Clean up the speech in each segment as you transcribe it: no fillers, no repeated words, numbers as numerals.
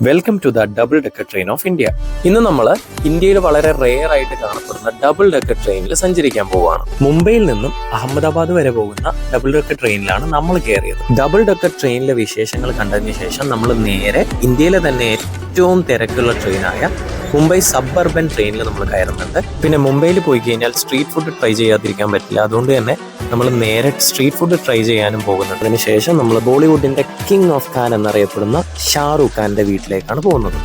Welcome to the double decker train of India. ഇന്ന് നമ്മൾ ഇന്ത്യയിൽ വളരെ റെയർ ആയിട്ട് കാണപ്പെടുന്ന ഡബിൾ ഡെക്കർ ട്രെയിനിൽ സഞ്ചരിക്കാൻ പോവുകയാണ്. മുംബൈയിൽ നിന്നും അഹമ്മദാബാദ് വരെ പോകുന്ന ഡബിൾ ഡെക്കർ ട്രെയിനിലാണ് നമ്മൾ കയറിയത്. ഡബിൾ ഡെക്കർ ട്രെയിനിലെ വിശേഷങ്ങൾ കണ്ടതിന് ശേഷം നമ്മൾ നേരെ ഇന്ത്യയിലെ തന്നെ ഏറ്റവും തിരക്കുള്ള ട്രെയിനായ മുംബൈ സബർബൻ ട്രെയിനിൽ നമ്മൾ കയറുന്നുണ്ട്. പിന്നെ മുംബൈയിൽ പോയി കഴിഞ്ഞാൽ സ്ട്രീറ്റ് ഫുഡ് ട്രൈ ചെയ്യാതിരിക്കാൻ പറ്റില്ല. അതുകൊണ്ട് തന്നെ നമ്മൾ നേരെ സ്ട്രീറ്റ് ഫുഡ് ട്രൈ ചെയ്യാനും പോകുന്നുണ്ട്. അതിനുശേഷം നമ്മൾ ബോളിവുഡിന്റെ കിങ് ഓഫ് ഖാൻ എന്നറിയപ്പെടുന്ന ഷാറൂഖ് ഖാന്റെ വീട്ടിലേക്കാണ് പോകുന്നത്.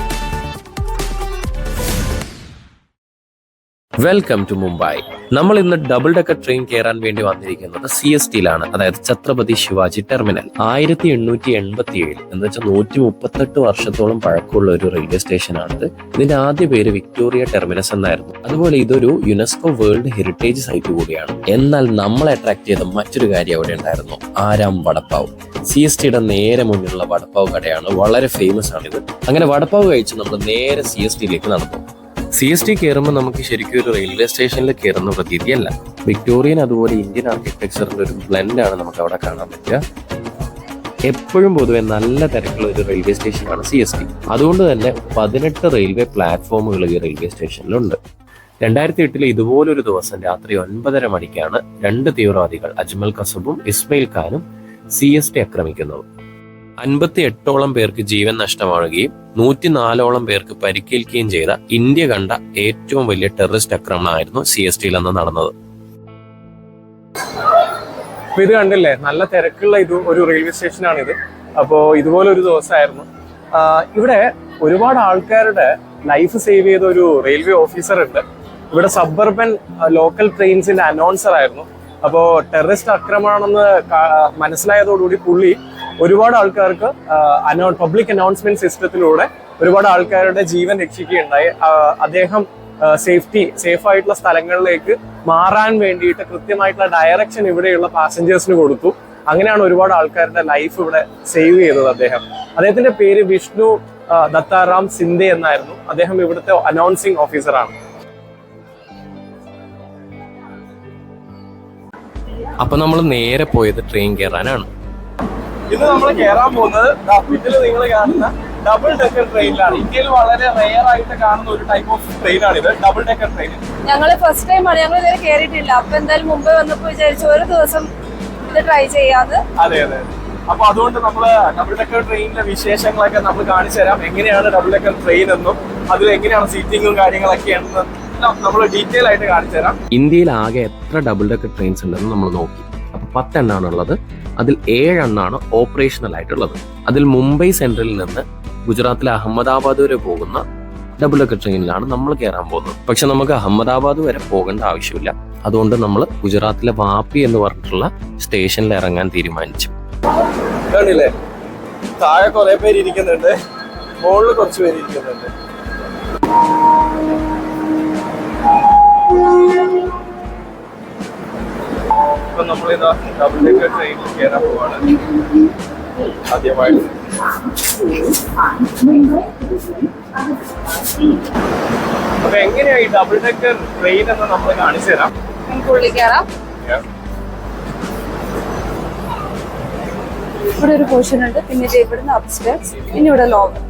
Welcome to Mumbai. നമ്മൾ ഇന്ന് ഡബിൾ ഡെക്കർ ട്രെയിൻ കയറാൻ വേണ്ടി വന്നിരിക്കുന്നത് CSTയിലാണ്, അതായത് ഛത്രപതി ശിവാജി ടെർമിനൽ. 1887 എന്ന് വെച്ചാൽ 138 വർഷത്തോളം പഴക്കമുള്ള ഒരു റെയിൽവേ സ്റ്റേഷനാണിത്. ഇതിന്റെ ആദ്യ പേര് വിക്ടോറിയ ടെർമിനസ് എന്നായിരുന്നു. അതുപോലെ ഇതൊരു യുനെസ്കോ വേൾഡ് ഹെറിറ്റേജ് സൈറ്റ് കൂടിയാണ്. എന്നാൽ നമ്മളെ അട്രാക്ട് ചെയ്ത മറ്റൊരു കാര്യം അവിടെ ഉണ്ടായിരുന്നു, ആരാം വടപ്പാവ്. CSTയുടെ നേരെ മുന്നിലുള്ള വടപ്പാവ് കടയാണ്, വളരെ ഫേമസ് ആണിത്. അങ്ങനെ വടപ്പാവ് കഴിച്ച് നമ്മൾ നേരെ CSTയിലേക്ക് നടന്നു. CST കയറുമ്പോൾ നമുക്ക് ശരിക്കും ഒരു റെയിൽവേ സ്റ്റേഷനിൽ കയറുന്ന പ്രതീതിയല്ല. വിക്ടോറിയൻ അതുപോലെ ഇന്ത്യൻ ആർക്കിടെക്ചറിന്റെ ഒരു ബ്ലെൻഡാണ് നമുക്ക് അവിടെ കാണാൻ പറ്റുക. എപ്പോഴും പൊതുവെ നല്ല തിരക്കുള്ള ഒരു റെയിൽവേ സ്റ്റേഷനാണ് CST. അതുകൊണ്ട് തന്നെ 18 റെയിൽവേ പ്ലാറ്റ്ഫോമുകൾ ഈ റെയിൽവേ സ്റ്റേഷനിലുണ്ട്. 2008 ഇതുപോലൊരു ദിവസം രാത്രി 9:30 മണിക്കാണ് 2 തീവ്രവാദികൾ അജ്മൽ കസബും ഇസ്മയിൽ ഖാനും CST ആക്രമിക്കുന്നത്. 58ഓളം പേർക്ക് ജീവൻ നഷ്ടമാവുകയും 104ഓളം പേർക്ക് പരിക്കേൽക്കുകയും ചെയ്ത ഇന്ത്യ കണ്ട ഏറ്റവും വലിയ ടെററിസ്റ്റ് ആക്രമണമായിരുന്നു CSTയിൽ അന്ന് നടന്നത്. ഇത് കണ്ടില്ലേ, നല്ല തിരക്കുള്ള ഒരു റെയിൽവേ സ്റ്റേഷനാണിത്. അപ്പോൾ ഇതുപോലെ ഒരു ദിവസമായിരുന്നു. ഇവിടെ ഒരുപാട് ആൾക്കാരുടെ ലൈഫ് സേവ് ചെയ്ത ഒരു റെയിൽവേ ഓഫീസർ ഉണ്ട്. ഇവിടെ സബർബൻ ലോക്കൽ ട്രെയിൻസിന്റെ അനൗൺസർ ആയിരുന്നു. അപ്പോൾ ടെററിസ്റ്റ് ആക്രമണമെന്ന് മനസ്സിലായതോടുകൂടി പുള്ളി ഒരുപാട് ആൾക്കാർക്ക് പബ്ലിക് അനൗൺസ്മെന്റ് സിസ്റ്റത്തിലൂടെ ഒരുപാട് ആൾക്കാരുടെ ജീവൻ രക്ഷിക്കുകയുണ്ടായി. അദ്ദേഹം സേഫ് ആയിട്ടുള്ള സ്ഥലങ്ങളിലേക്ക് മാറാൻ വേണ്ടിയിട്ട് കൃത്യമായിട്ടുള്ള ഡയറക്ഷൻ ഇവിടെയുള്ള പാസഞ്ചേഴ്സിന് കൊടുത്തു. അങ്ങനെയാണ് ഒരുപാട് ആൾക്കാരുടെ ലൈഫ് ഇവിടെ സേവ് ചെയ്തത്. അദ്ദേഹത്തിന്റെ പേര് വിഷ്ണു ദത്താറാം സിന്ധെ എന്നായിരുന്നു. അദ്ദേഹം ഇവിടുത്തെ അനൗൺസിംഗ് ഓഫീസറാണ്. അപ്പൊ നമ്മൾ നേരെ പോയത് ട്രെയിൻ കയറാനാണ്. ഇത് നമ്മൾ കയറാൻ പോകുന്നത് ഇതിൽ നിങ്ങൾ കാണുന്ന ഡബിൾ ഡെക്കർ ട്രെയിനിലാണ്. ഇന്ത്യയിൽ വളരെ റെയർ ആയിട്ട് കാണുന്ന ഒരു ടൈപ്പ് ഓഫ് ട്രെയിനാണ് ഇത്, ഡബിൾ ഡെക്കർ ട്രെയിൻ. ഞങ്ങള് ഫസ്റ്റ് ടൈമാണ്, ഞങ്ങൾ ഇതുവരെ കയറിയിട്ടില്ല. അപ്പൊ എന്തായാലും മുമ്പേ വന്നപ്പോ വിചാരിച്ചു ഒരു ദിവസം ഇത് ട്രൈ ചെയ്യാതെ. അതെ. അപ്പൊ അതുകൊണ്ട് നമ്മള് ഡബിൾ ഡെക്കർ ട്രെയിനിലെ വിശേഷങ്ങളൊക്കെ നമ്മൾ കാണിച്ചു തരാം. എങ്ങനെയാണ് ഡബിൾ ഡെക്കർ ട്രെയിൻ എന്നും അതിൽ എങ്ങനെയാണ് സീറ്റിങ്ങും കാര്യങ്ങളൊക്കെയാണെന്ന് നമ്മൾ ഡീറ്റെയിൽ ആയിട്ട് കാണിച്ചു തരാം. ഇന്ത്യയിൽ ആകെ എത്ര ഡബിൾ ഡെക്കർ ട്രെയിൻസ് ഉണ്ടെന്ന് നമ്മൾ നോക്കി. അപ്പൊ 10 എണ്ണമാണ് ഉള്ളത്. അതിൽ 7 എണ്ണമാണ് ഓപ്പറേഷണൽ ആയിട്ടുള്ളത്. അതിൽ മുംബൈ സെൻട്രലിൽ നിന്ന് ഗുജറാത്തിലെ അഹമ്മദാബാദ് വരെ പോകുന്ന ഡബിൾ ഡെക്കർ ട്രെയിനിലാണ് നമ്മൾ കയറാൻ പോകുന്നത്. പക്ഷെ നമുക്ക് അഹമ്മദാബാദ് വരെ പോകേണ്ട ആവശ്യമില്ല. അതുകൊണ്ട് നമ്മൾ ഗുജറാത്തിലെ വാപ്പി എന്ന് പറഞ്ഞിട്ടുള്ള സ്റ്റേഷനിൽ ഇറങ്ങാൻ തീരുമാനിച്ചു. കണ്ടില്ലേ, താഴെ കുറെ പേര് ഇരിക്കുന്നുണ്ട്, മുകളിൽ കുറച്ച് പേര് ഇരിക്കുന്നുണ്ട്. ഇപ്പൊ നമ്മളിതാ ഡബിൾ ഡെക്കർ ട്രെയിനിൽ കയറാൻ പോവാണ് ആദ്യമായിട്ട്. അപ്പൊ എങ്ങനെയാ ഈ ഡബിൾ ഡെക്കർ ട്രെയിൻ എന്ന് നമ്മൾ കാണിച്ചു തരാം. ഉള്ളിൽ കയറാം. ഇവിടെ ഒരു പോർഷൻ ഉണ്ട്, പിന്നെ ഇവിടുന്ന് അപ്സ്റ്റേഴ്സ്, പിന്നെ ഇവിടെ ലോവർ.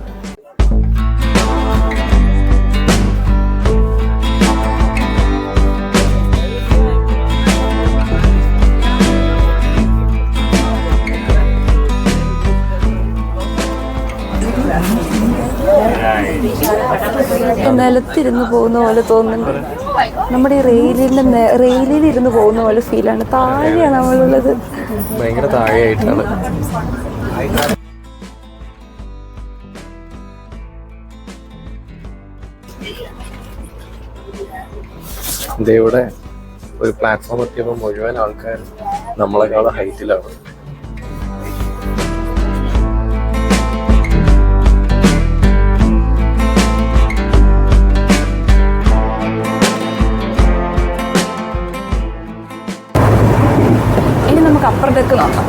നിലത്തിരുന്ന് പോകുന്ന പോലെ തോന്നുന്നുണ്ട്. നമ്മുടെ ഈ റെയിലിൽ ഇരുന്ന് പോകുന്ന പോലെ ഫീലാണ്. താഴെയാണ് നമ്മളുള്ളത്, ഭയങ്കര താഴെയായിട്ടാണ്. ഇവിടെ ഒരു പ്ലാറ്റ്ഫോം എത്തിയപ്പോൾ മുഴുവൻ ആൾക്കാർ നമ്മളെക്കാളും ഹൈറ്റിലാണ്. ഇനി നമുക്ക് അപ്പുറത്തേക്ക് നോക്കാം.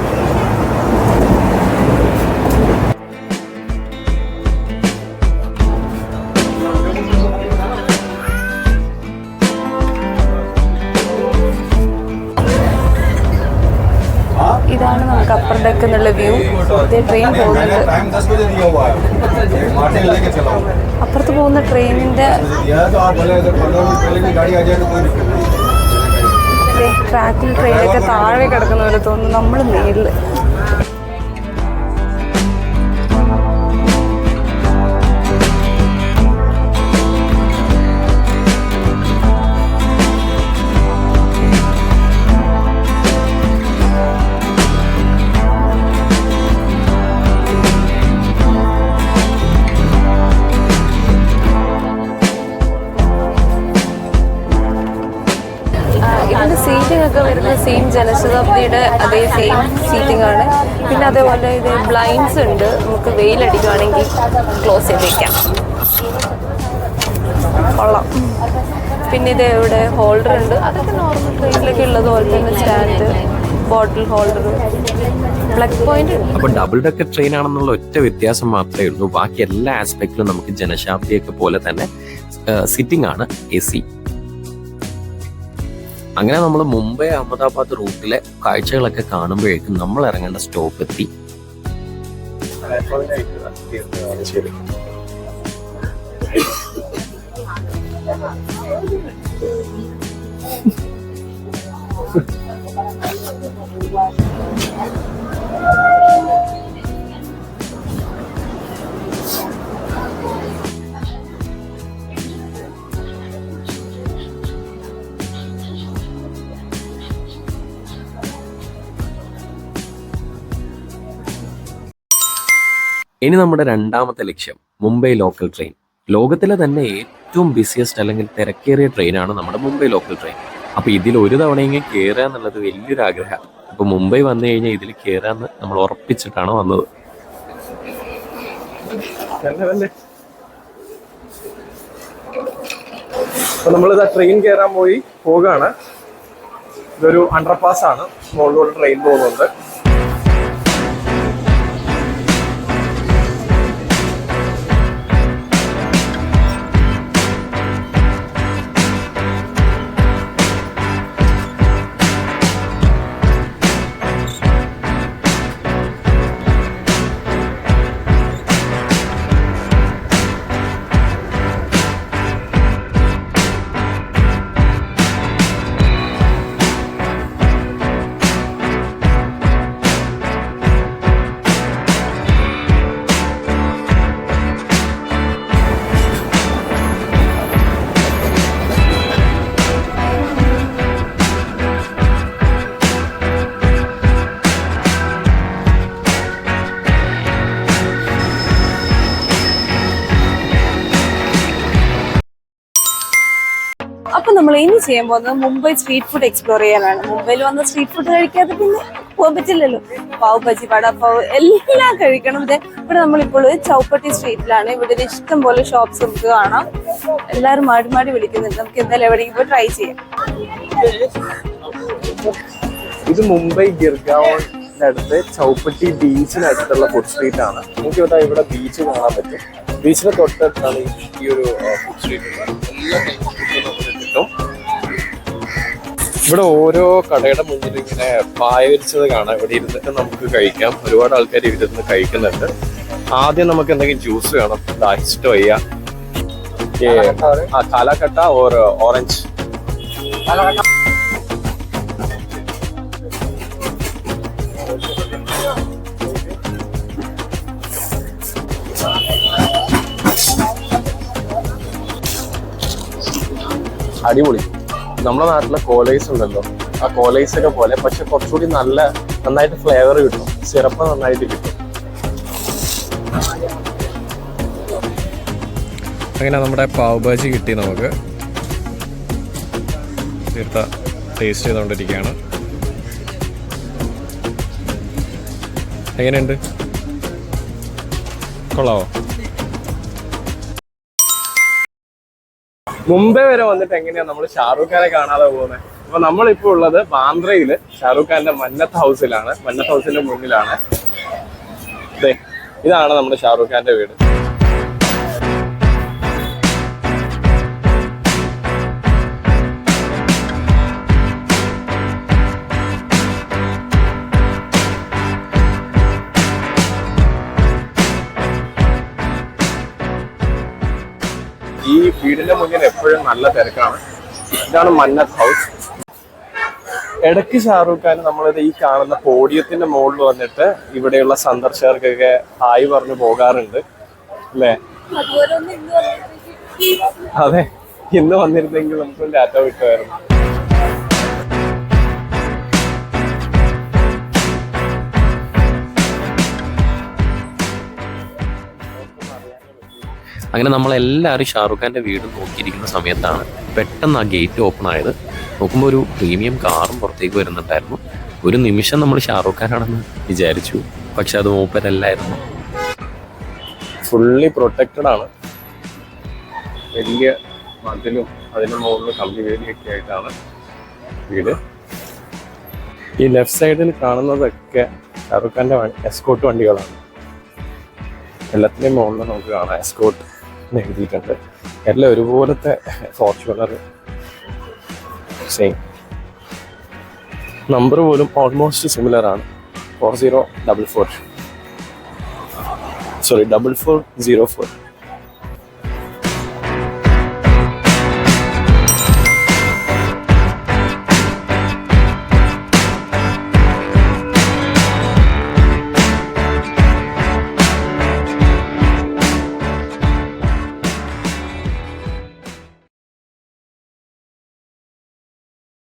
ഇതാണ് നമുക്ക് അപ്പർ ഡെക്ക് എന്നുള്ള വ്യൂ. ട്രെയിൻ പോകുന്നുണ്ട്. അപ്പുറത്ത് പോകുന്ന ട്രെയിനിന്റെ ട്രാക്കിൽ ട്രെയിനൊക്കെ താഴെ കിടക്കുന്ന പോലെ തോന്നുന്നു. നമ്മൾ മേളിൽ. ഇതിൻ്റെ സീറ്റിംഗ് ഒക്കെ വരുന്നത് സെയിം ജനശതാബ്ദിയുടെ അതേ സെയിം സീറ്റിംഗ് ആണ്. പിന്നെ അതേപോലെ ഇത് ബ്ലൈൻഡ്സ് ഉണ്ട്, നമുക്ക് വെയിലടിക്കുകയാണെങ്കിൽ ക്ലോസ് ചെയ്ത് വയ്ക്കാം. കൊള്ളാം. പിന്നെ ഇത് ഇവിടെ ഹോൾഡർ ഉണ്ട്, അതൊക്കെ നോർമൽ ട്രെയിനിലൊക്കെ ഉള്ളതുപോലെ തന്നെ സ്റ്റാൻഡ്, ബോട്ടിൽ ഹോൾഡർ, പ്ലഗ് പോയിന്റ്. അപ്പൊ ഡബിൾ ഡെക്കർ ട്രെയിൻ ആണെന്നുള്ള ഒറ്റ വ്യത്യാസം മാത്രമേ ഉള്ളൂ. ബാക്കി എല്ലാ ആസ്പെക്റ്റിലും നമുക്ക് ജനശതാബ്ദിയൊക്കെ പോലെ തന്നെ സിറ്റിംഗ് ആണ് AC. അങ്ങനെ നമ്മൾ മുംബൈ അഹമ്മദാബാദ് റൂട്ടിലെ കാഴ്ചകളൊക്കെ കാണുമ്പോഴേക്കും നമ്മൾ ഇറങ്ങേണ്ട സ്റ്റോപ്പ് എത്തി. ഇനി നമ്മുടെ രണ്ടാമത്തെ ലക്ഷ്യം മുംബൈ ലോക്കൽ ട്രെയിൻ. ലോകത്തിലെ തന്നെ ഏറ്റവും ബിസിയസ്റ്റ് അല്ലെങ്കിൽ തിരക്കേറിയ ട്രെയിനാണ് നമ്മുടെ മുംബൈ ലോക്കൽ ട്രെയിൻ. അപ്പൊ ഇതിൽ ഒരു തവണയെങ്കിലും കയറുക എന്നുള്ളത് വലിയൊരു ആഗ്രഹമാണ്. അപ്പൊ മുംബൈ വന്നു കഴിഞ്ഞാൽ ഇതിൽ കയറാന്ന് നമ്മൾ ഉറപ്പിച്ചിട്ടാണ് വന്നത്. അപ്പൊ നമ്മളിതാ ട്രെയിൻ കയറാൻ പോകുകയാണ്. ഇതൊരു അണ്ടർപാസ് ആണ്, മുകളിലൂടെ ട്രെയിൻ പോകുന്നുണ്ട്. അപ്പൊ നമ്മൾ ഇനി ചെയ്യാൻ പോകുന്നത് മുംബൈ സ്ട്രീറ്റ് ഫുഡ് എക്സ്പ്ലോർ ചെയ്യാനാണ്. മുംബൈയിൽ വന്ന സ്ട്രീറ്റ് ഫുഡ് കഴിക്കാതെ പിന്നെ പോകാൻ പറ്റില്ലല്ലോ. പാവ് ബജി, വടാപ്പാവ് എല്ലാം കഴിക്കണം. ഇവിടെ നമ്മളിപ്പോൾ ചൗപ്പട്ടി സ്ട്രീറ്റിലാണ്. ഇവിടെ ഇഷ്ടം പോലെ ഷോപ്സ് നമുക്ക് കാണാം. എല്ലാവരും മാടി മാടി വിളിക്കുന്നുണ്ട്. നമുക്ക് എന്തായാലും എവിടെയെങ്കിലും പോയി ട്രൈ ചെയ്യാം. ഇത് മുംബൈ ഗിർഗാവോണിന്റെ അടുത്ത് ചൗപ്പട്ടി ബീച്ചിനടുത്തുള്ള ഫുഡ് സ്ട്രീറ്റ് ആണ്. നമുക്ക് ഇവിടെ ബീച്ച് കാണാൻ പറ്റും. ബീച്ചിന് തൊട്ടടുത്താണ് ഈ ഒരു ഫുഡ് സ്ട്രീറ്റ് ഉള്ളത്. എല്ലാ കിട്ടും. ഇവിടെ ഓരോ കടയുടെ മുന്നിൽ ഇങ്ങനെ പായ വിരിച്ചത് കാണാം. ഇവിടെ ഇരുന്നിട്ട് നമുക്ക് കഴിക്കാം. ഒരുപാട് ആൾക്കാർ ഇവിടെ ഇരുന്ന് കഴിക്കുന്നുണ്ട്. ആദ്യം നമുക്ക് എന്തെങ്കിലും ജ്യൂസ് വേണം. ദാഹിച്ചിട്ട് വയ്യ. കാലാക്കട്ട ഓർ ഓറഞ്ച്. അടിപൊളി. നമ്മുടെ നാട്ടിലെ കോലൈസ് ഉണ്ടല്ലോ, ആ കോലൈസ് ഒക്കെ പോലെ, പക്ഷെ കുറച്ചുകൂടി നന്നായിട്ട് ഫ്ലേവർ കിട്ടും. സിറപ്പ് നന്നായിട്ട് കിട്ടും. അങ്ങനെ നമ്മുടെ പാവ് ഭാജി കിട്ടി. നമുക്ക് തീർത്ത ടേസ്റ്റ് ചെയ്തുകൊണ്ടിരിക്കുകയാണ്. എങ്ങനെയുണ്ട്? കൊള്ളാവോ? മുംബൈ വരെ വന്നിട്ട് എങ്ങനെയാ നമ്മൾ ഷാറൂഖ് ഖാനെ കാണാതെ പോകുന്നത്? അപ്പൊ നമ്മളിപ്പോ ഉള്ളത് ബാന്ദ്രയില് ഷാറൂഖ് ഖാന്റെ മന്നത്ത് ഹൗസിലാണ്. മന്നത്ത് ഹൗസിന്റെ മുന്നിലാണ്. ഇതാണ് നമ്മുടെ ഷാറൂഖ് ഖാന്റെ വീട്. ഈ വീടിന്റെ മുന്നിൽ എപ്പോഴും നല്ല തിരക്കാണ്. ഇതാണ് മന്നത്ത് ഹൗസ്. ഇടയ്ക്ക് ഷാറൂഖ് ഖാൻ നമ്മളിത് ഈ കാണുന്ന പോഡിയത്തിന്റെ മുകളിൽ വന്നിട്ട് ഇവിടെയുള്ള സന്ദർശകർക്കൊക്കെ ഹായ് പറഞ്ഞു പോകാറുണ്ട് അല്ലേ? അതെ, ഇന്ന് വന്നിരുന്നെങ്കിൽ നമുക്ക് ഡാറ്റ കിട്ടുമായിരുന്നു. അങ്ങനെ നമ്മളെല്ലാവരും ഷാറുഖ് ഖാൻ്റെ വീട് നോക്കിയിരിക്കുന്ന സമയത്താണ് പെട്ടെന്ന് ആ ഗേറ്റ് ഓപ്പൺ ആയത്. നോക്കുമ്പോൾ ഒരു പ്രീമിയം കാറും പുറത്തേക്ക് വരുന്നുണ്ടായിരുന്നു. ഒരു നിമിഷം നമ്മൾ ഷാറുഖ് ഖാനാണെന്ന് വിചാരിച്ചു, പക്ഷെ അത് മൂപ്പരല്ലായിരുന്നു. ഫുള്ളി പ്രൊട്ടക്റ്റഡ് ആണ്. വലിയ മതിലും അതിന് മുകളിൽ കമ്പി വേലിയൊക്കെ ആയിട്ടാണ് വീട്. ഈ ലെഫ്റ്റ് സൈഡിൽ കാണുന്നതൊക്കെ ഷാറുഖ് ഖാൻ്റെ എസ്കോട്ട് വണ്ടികളാണ്. എല്ലാത്തിൻ്റെയും മുകളിൽ നമുക്ക് കാണാം എസ്കോട്ട് എന്ന് എഴുതിയിട്ടുണ്ട്. എല്ലാം ഒരുപോലത്തെ ഫോർച്യൂണർ സെയിം. നമ്പർ പോലും ഓൾമോസ്റ്റ് സിമിലർ ആണ്. 4044 സോറി 4404.